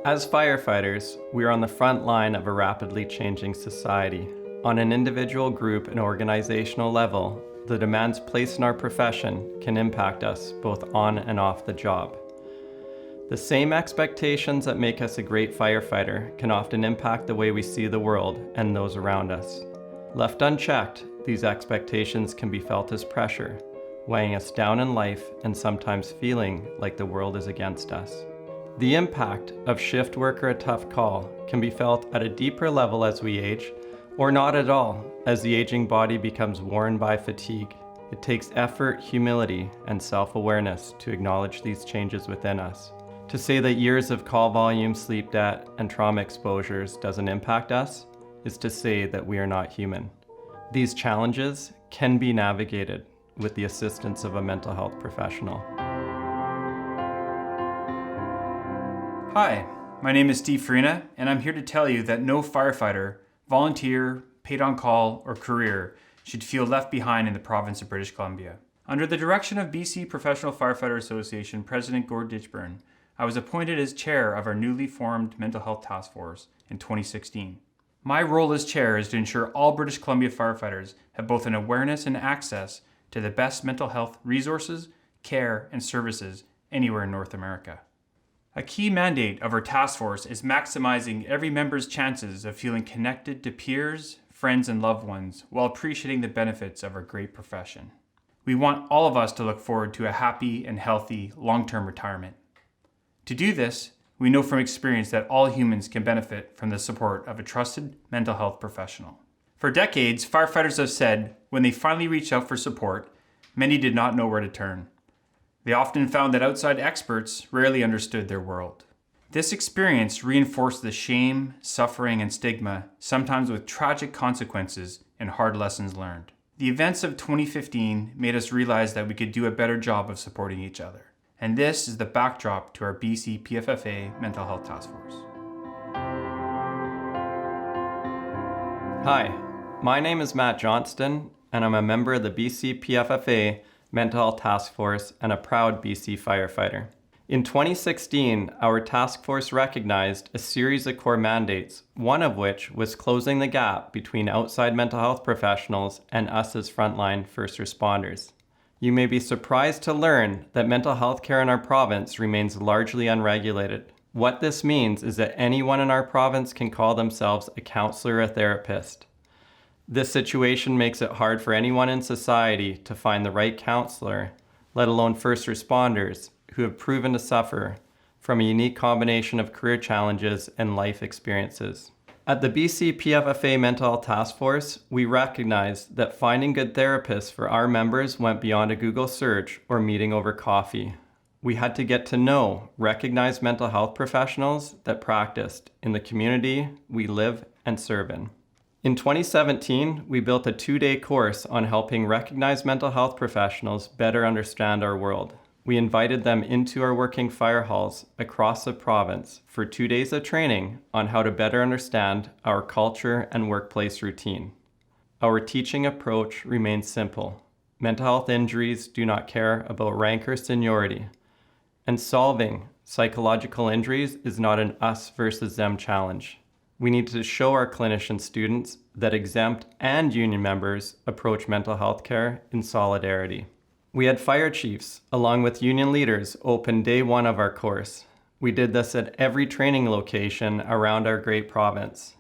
As firefighters, we are on the front line of a rapidly changing society. On an individual, group, and organizational level, the demands placed in our profession can impact us both on and off the job. The same expectations that make us a great firefighter can often impact the way we see the world and those around us. Left unchecked, these expectations can be felt as pressure, weighing us down in life and sometimes feeling like the world is against us. The impact of shift work or a tough call can be felt at a deeper level as we age, or not at all, as the aging body becomes worn by fatigue. It takes effort, humility, and self-awareness to acknowledge these changes within us. To say that years of call volume, sleep debt, and trauma exposures doesn't impact us is to say that we are not human. These challenges can be navigated with the assistance of a mental health professional. Hi, my name is Steve Farina, and I'm here to tell you that no firefighter, volunteer, paid on call, or career should feel left behind in the province of British Columbia. Under the direction of BC Professional Firefighter Association President Gord Ditchburn, I was appointed as chair of our newly formed Mental Health Taskforce in 2016. My role as chair is to ensure all British Columbia firefighters have both an awareness and access to the best mental health resources, care, and services anywhere in North America. A key mandate of our task force is maximizing every member's chances of feeling connected to peers, friends, and loved ones while appreciating the benefits of our great profession. We want all of us to look forward to a happy and healthy long-term retirement. To do this, we know from experience that all humans can benefit from the support of a trusted mental health professional. For decades, firefighters have said when they finally reached out for support, many did not know where to turn. They often found that outside experts rarely understood their world. This experience reinforced the shame, suffering, and stigma, sometimes with tragic consequences and hard lessons learned. The events of 2015 made us realize that we could do a better job of supporting each other. And this is the backdrop to our BCPFFA Mental Health Task Force. Hi, my name is Matt Johnston, and I'm a member of the BCPFFA Mental Health Task Force and a proud BC firefighter. In 2016, our task force recognized a series of core mandates, one of which was closing the gap between outside mental health professionals and us as frontline first responders. You may be surprised to learn that mental health care in our province remains largely unregulated. What this means is that anyone in our province can call themselves a counselor or a therapist. This situation makes it hard for anyone in society to find the right counselor, let alone first responders who have proven to suffer from a unique combination of career challenges and life experiences. At the BC PFFA Mental Health Task Force, we recognized that finding good therapists for our members went beyond a Google search or meeting over coffee. We had to get to know recognized mental health professionals that practiced in the community we live and serve in. In 2017, we built a 2-day course on helping recognized mental health professionals better understand our world. We invited them into our working fire halls across the province for 2 days of training on how to better understand our culture and workplace routine. Our teaching approach remains simple. Mental health injuries do not care about rank or seniority, and solving psychological injuries is not an us versus them challenge. We need to show our clinician students that exempt and union members approach mental health care in solidarity. We had fire chiefs, along with union leaders, open day 1 of our course. We did this at every training location around our great province.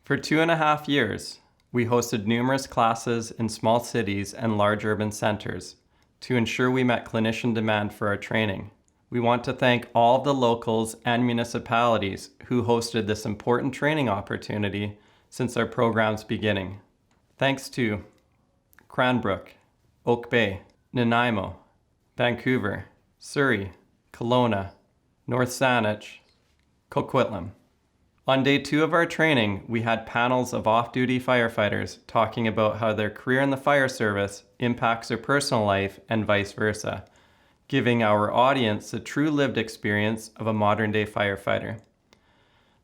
For 2.5 years, we hosted numerous classes in small cities and large urban centers to ensure we met clinician demand for our training. We want to thank all of the locals and municipalities who hosted this important training opportunity since our program's beginning. Thanks to Cranbrook, Oak Bay, Nanaimo, Vancouver, Surrey, Kelowna, North Saanich, Coquitlam. On day 2 of our training, we had panels of off-duty firefighters talking about how their career in the fire service impacts their personal life and vice versa, giving our audience a true lived experience of a modern-day firefighter.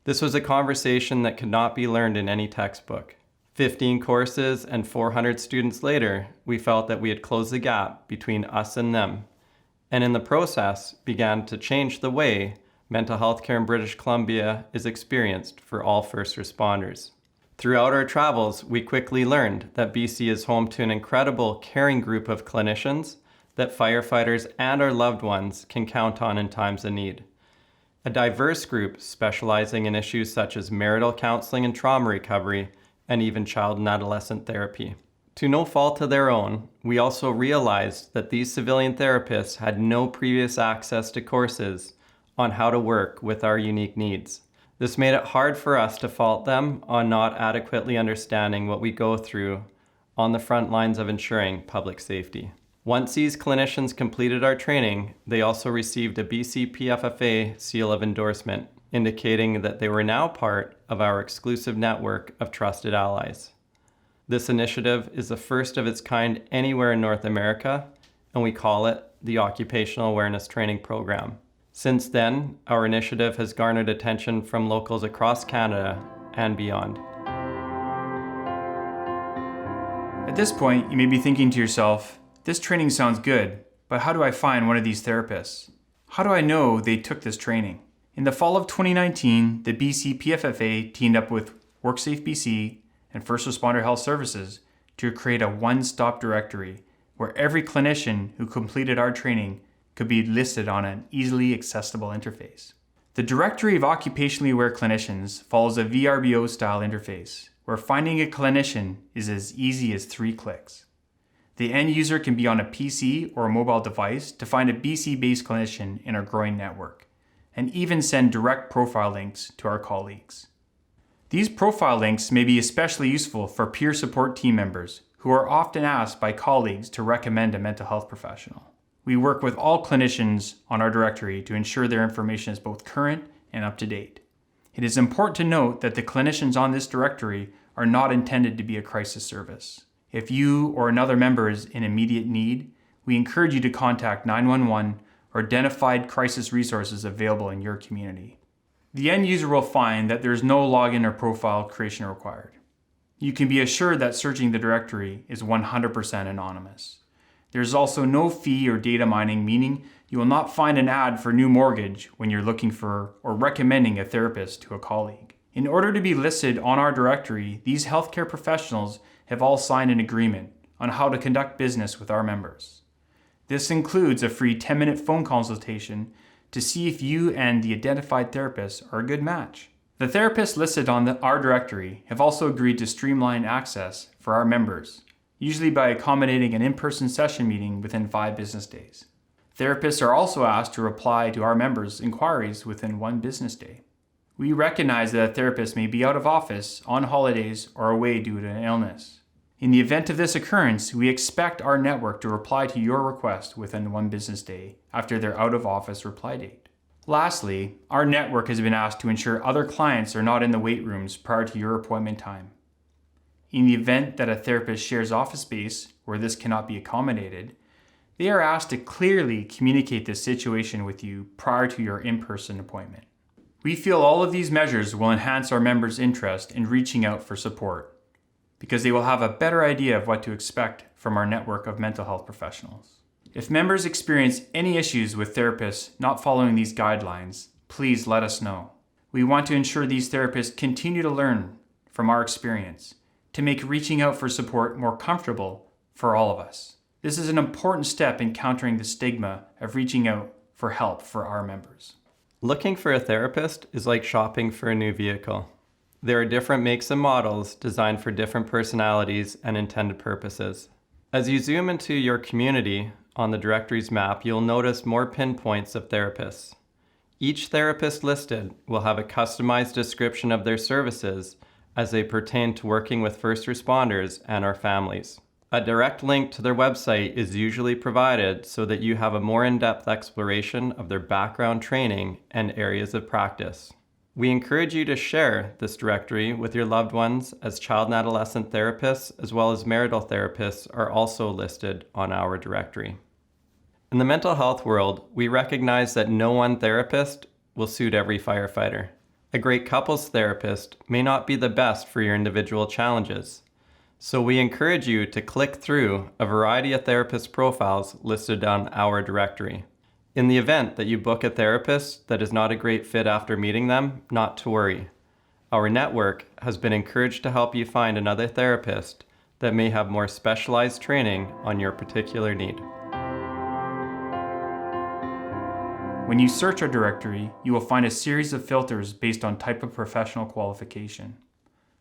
This was a conversation that could not be learned in any textbook. 15 courses and 400 students later, we felt that we had closed the gap between us and them, and in the process began to change the way mental health care in British Columbia is experienced for all first responders. Throughout our travels, we quickly learned that BC is home to an incredible caring group of clinicians that firefighters and our loved ones can count on in times of need. A diverse group specializing in issues such as marital counseling and trauma recovery, and even child and adolescent therapy. To no fault of their own, we also realized that these civilian therapists had no previous access to courses on how to work with our unique needs. This made it hard for us to fault them on not adequately understanding what we go through on the front lines of ensuring public safety. Once these clinicians completed our training, they also received a BCPFFA seal of endorsement, indicating that they were now part of our exclusive network of trusted allies. This initiative is the first of its kind anywhere in North America, and we call it the Occupational Awareness Training Program. Since then, our initiative has garnered attention from locals across Canada and beyond. At this point, you may be thinking to yourself, this training sounds good, but how do I find one of these therapists? How do I know they took this training? In the fall of 2019, the BCPFFA teamed up with WorkSafe BC and First Responder Health Services to create a one-stop directory where every clinician who completed our training could be listed on an easily accessible interface. The directory of occupationally aware clinicians follows a VRBO-style interface where finding a clinician is as easy as 3 clicks. The end user can be on a PC or a mobile device to find a BC-based clinician in our growing network, and even send direct profile links to our colleagues. These profile links may be especially useful for peer support team members who are often asked by colleagues to recommend a mental health professional. We work with all clinicians on our directory to ensure their information is both current and up to date. It is important to note that the clinicians on this directory are not intended to be a crisis service. If you or another member is in immediate need, we encourage you to contact 911 or identified crisis resources available in your community. The end user will find that there is no login or profile creation required. You can be assured that searching the directory is 100% anonymous. There is also no fee or data mining, meaning you will not find an ad for new mortgage when you're looking for or recommending a therapist to a colleague. In order to be listed on our directory, these healthcare professionals have all signed an agreement on how to conduct business with our members. This includes a free 10-minute phone consultation to see if you and the identified therapist are a good match. The therapists listed on our directory have also agreed to streamline access for our members, usually by accommodating an in-person session meeting within 5 business days. Therapists are also asked to reply to our members' inquiries within 1 business day. We recognize that a therapist may be out of office, on holidays, or away due to an illness. In the event of this occurrence, we expect our network to reply to your request within 1 business day after their out-of-office reply date. Lastly, our network has been asked to ensure other clients are not in the wait rooms prior to your appointment time. In the event that a therapist shares office space where this cannot be accommodated, they are asked to clearly communicate this situation with you prior to your in-person appointment. We feel all of these measures will enhance our members' interest in reaching out for support, because they will have a better idea of what to expect from our network of mental health professionals. If members experience any issues with therapists not following these guidelines, please let us know. We want to ensure these therapists continue to learn from our experience to make reaching out for support more comfortable for all of us. This is an important step in countering the stigma of reaching out for help for our members. Looking for a therapist is like shopping for a new vehicle. There are different makes and models designed for different personalities and intended purposes. As you zoom into your community on the directory's map, you'll notice more pinpoints of therapists. Each therapist listed will have a customized description of their services as they pertain to working with first responders and our families. A direct link to their website is usually provided so that you have a more in-depth exploration of their background training and areas of practice. We encourage you to share this directory with your loved ones, as child and adolescent therapists as well as marital therapists are also listed on our directory. In the mental health world, we recognize that no one therapist will suit every firefighter. A great couples therapist may not be the best for your individual challenges. So we encourage you to click through a variety of therapist profiles listed on our directory. In the event that you book a therapist that is not a great fit after meeting them, not to worry. Our network has been encouraged to help you find another therapist that may have more specialized training on your particular need. When you search our directory, you will find a series of filters based on type of professional qualification.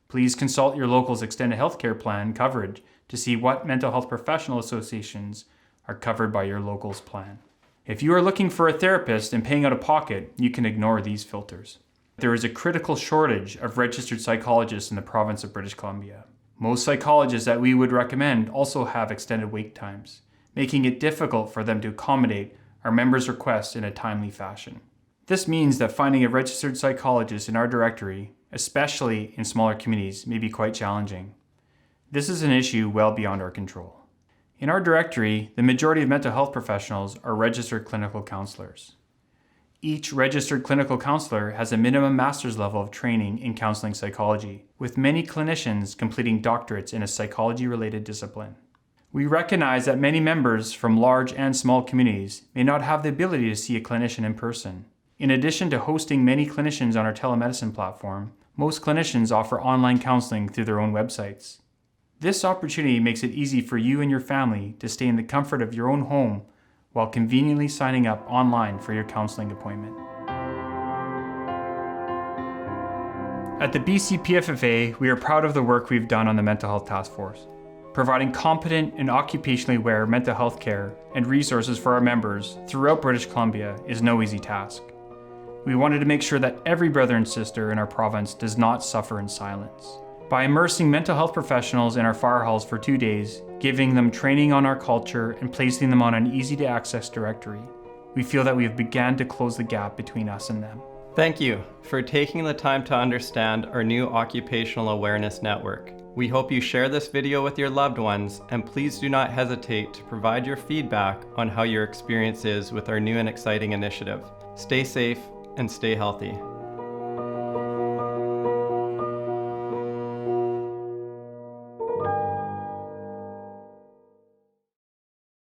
Please consult your local's extended healthcare plan coverage to see what mental health professional associations are covered by your local's plan. If you are looking for a therapist and paying out of pocket, you can ignore these filters. There is a critical shortage of registered psychologists in the province of British Columbia. Most psychologists that we would recommend also have extended wait times, making it difficult for them to accommodate our members' requests in a timely fashion. This means that finding a registered psychologist in our directory, especially in smaller communities, may be quite challenging. This is an issue well beyond our control. In our directory, the majority of mental health professionals are registered clinical counselors. Each registered clinical counselor has a minimum master's level of training in counseling psychology, with many clinicians completing doctorates in a psychology-related discipline. We recognize that many members from large and small communities may not have the ability to see a clinician in person. In addition to hosting many clinicians on our telemedicine platform, most clinicians offer online counseling through their own websites. This opportunity makes it easy for you and your family to stay in the comfort of your own home while conveniently signing up online for your counseling appointment. At the BCPFFA, we are proud of the work we've done on the Mental Health Taskforce. Providing competent and occupationally aware mental health care and resources for our members throughout British Columbia is no easy task. We wanted to make sure that every brother and sister in our province does not suffer in silence. By immersing mental health professionals in our fire halls for 2 days, giving them training on our culture and placing them on an easy-to-access directory, we feel that we have begun to close the gap between us and them. Thank you for taking the time to understand our new Occupational Awareness Network. We hope you share this video with your loved ones, and please do not hesitate to provide your feedback on how your experience is with our new and exciting initiative. Stay safe and stay healthy.